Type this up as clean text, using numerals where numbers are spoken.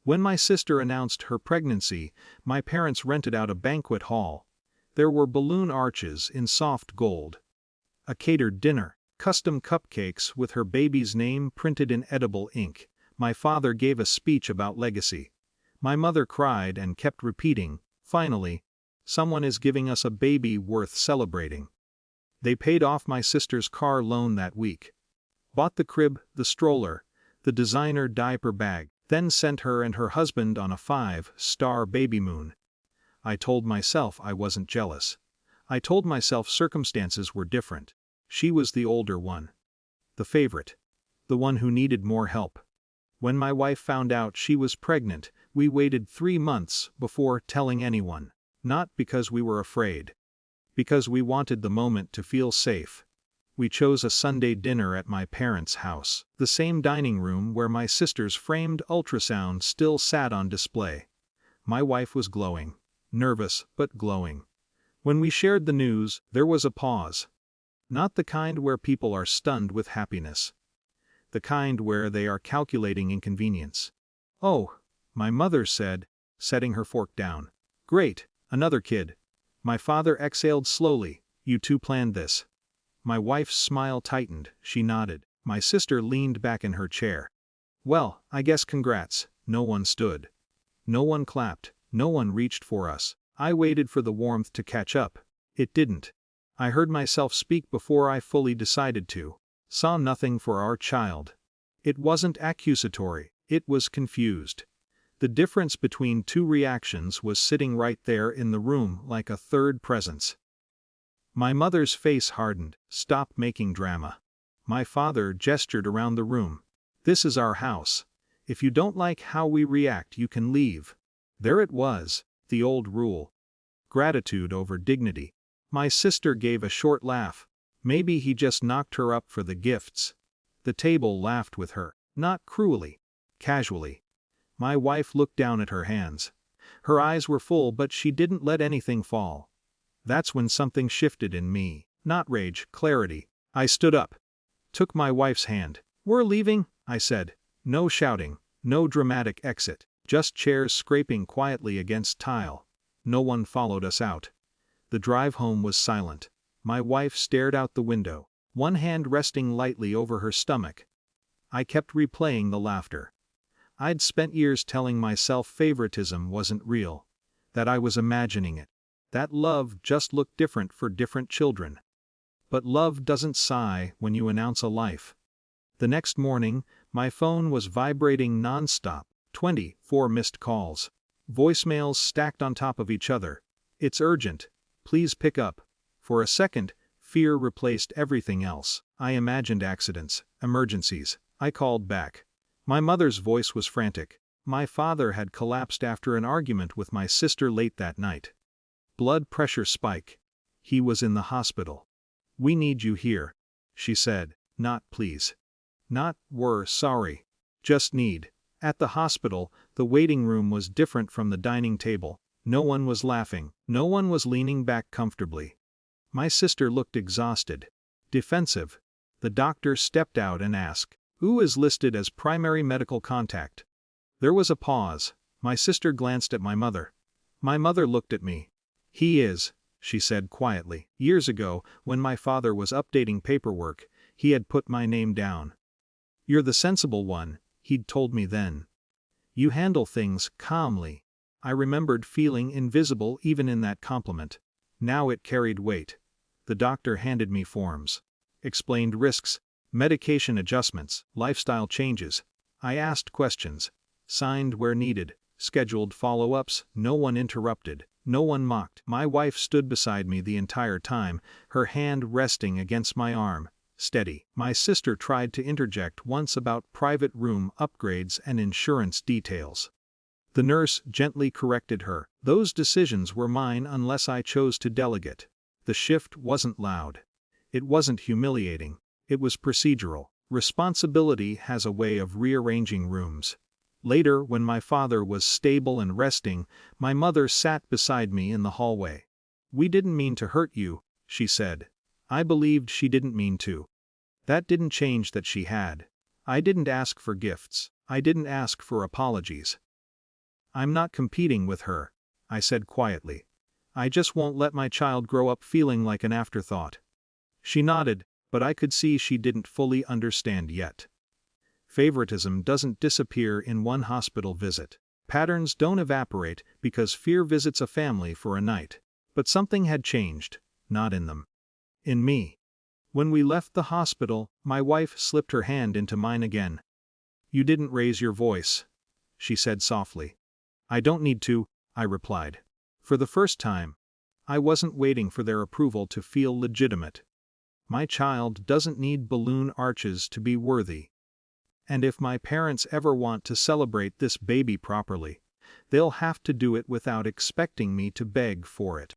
When my sister announced her pregnancy, my parents rented out a banquet hall. There were balloon arches in soft gold. A catered dinner, custom cupcakes with her baby's name printed in edible ink. My father gave a speech about legacy. My mother cried and kept repeating, "Finally, someone is giving us a baby worth celebrating." They paid off my sister's car loan that week. Bought the crib, the stroller, the designer diaper bag, then sent her and her husband on a 5-star baby moon. I told myself I wasn't jealous. I told myself circumstances were different. She was the older one. The favorite. The one who needed more help. When my wife found out she was pregnant, we waited 3 months before telling anyone. Not because we were afraid. Because we wanted the moment to feel safe. We chose a Sunday dinner at my parents' house, the same dining room where my sister's framed ultrasound still sat on display. My wife was glowing. Nervous, but glowing. When we shared the news, there was a pause. Not the kind where people are stunned with happiness. The kind where they are calculating inconvenience. "Oh," my mother said, setting her fork down. "Great, another kid." My father exhaled slowly. "You two planned this." My wife's smile tightened, she nodded. My sister leaned back in her chair. "Well, I guess congrats." No one stood. No one clapped, no one reached for us. I waited for the warmth to catch up. It didn't. I heard myself speak before I fully decided to. Saw nothing for our child. It wasn't accusatory, it was confused. The difference between two reactions was sitting right there in the room like a third presence. My mother's face hardened. "Stop making drama." My father gestured around the room. "This is our house. If you don't like how we react, you can leave." There it was, the old rule. Gratitude over dignity. My sister gave a short laugh. Maybe he just knocked her up for the gifts. The table laughed with her, not cruelly, casually. My wife looked down at her hands. Her eyes were full, but she didn't let anything fall. That's when something shifted in me. Not rage, clarity. I stood up. Took my wife's hand. "We're leaving," I said. No shouting, no dramatic exit. Just chairs scraping quietly against tile. No one followed us out. The drive home was silent. My wife stared out the window, one hand resting lightly over her stomach. I kept replaying the laughter. I'd spent years telling myself favoritism wasn't real. That I was imagining it. That love just looked different for different children. But love doesn't sigh when you announce a life. The next morning, my phone was vibrating non-stop, 24 missed calls. Voicemails stacked on top of each other. "It's urgent. Please pick up." For a second, fear replaced everything else. I imagined accidents, emergencies. I called back. My mother's voice was frantic. My father had collapsed after an argument with my sister late that night. Blood pressure spike. He was in the hospital. "We need you here," she said. Not please. Not "we're sorry." Just need. At the hospital, the waiting room was different from the dining table. No one was laughing. No one was leaning back comfortably. My sister looked exhausted. Defensive. The doctor stepped out and asked, "Who is listed as primary medical contact?" There was a pause. My sister glanced at my mother. My mother looked at me. "He is," she said quietly. Years ago, when my father was updating paperwork, he had put my name down. "You're the sensible one," he'd told me then. "You handle things calmly." I remembered feeling invisible even in that compliment. Now it carried weight. The doctor handed me forms. Explained risks, medication adjustments, lifestyle changes. I asked questions. Signed where needed. Scheduled follow-ups. No one interrupted. No one mocked. My wife stood beside me the entire time, her hand resting against my arm. Steady. My sister tried to interject once about private room upgrades and insurance details. The nurse gently corrected her. Those decisions were mine unless I chose to delegate. The shift wasn't loud. It wasn't humiliating. It was procedural. Responsibility has a way of rearranging rooms. Later, when my father was stable and resting, my mother sat beside me in the hallway. "We didn't mean to hurt you," she said. I believed she didn't mean to. That didn't change that she had. I didn't ask for gifts. I didn't ask for apologies. I'm not competing with her, I said quietly. I just won't let my child grow up feeling like an afterthought. She nodded, but I could see she didn't fully understand yet. Favoritism doesn't disappear in one hospital visit. Patterns don't evaporate because fear visits a family for a night. But something had changed, not in them. In me. When we left the hospital, my wife slipped her hand into mine again. You didn't raise your voice, she said softly. I don't need to, I replied. For the first time, I wasn't waiting for their approval to feel legitimate. My child doesn't need balloon arches to be worthy. And if my parents ever want to celebrate this baby properly, they'll have to do it without expecting me to beg for it.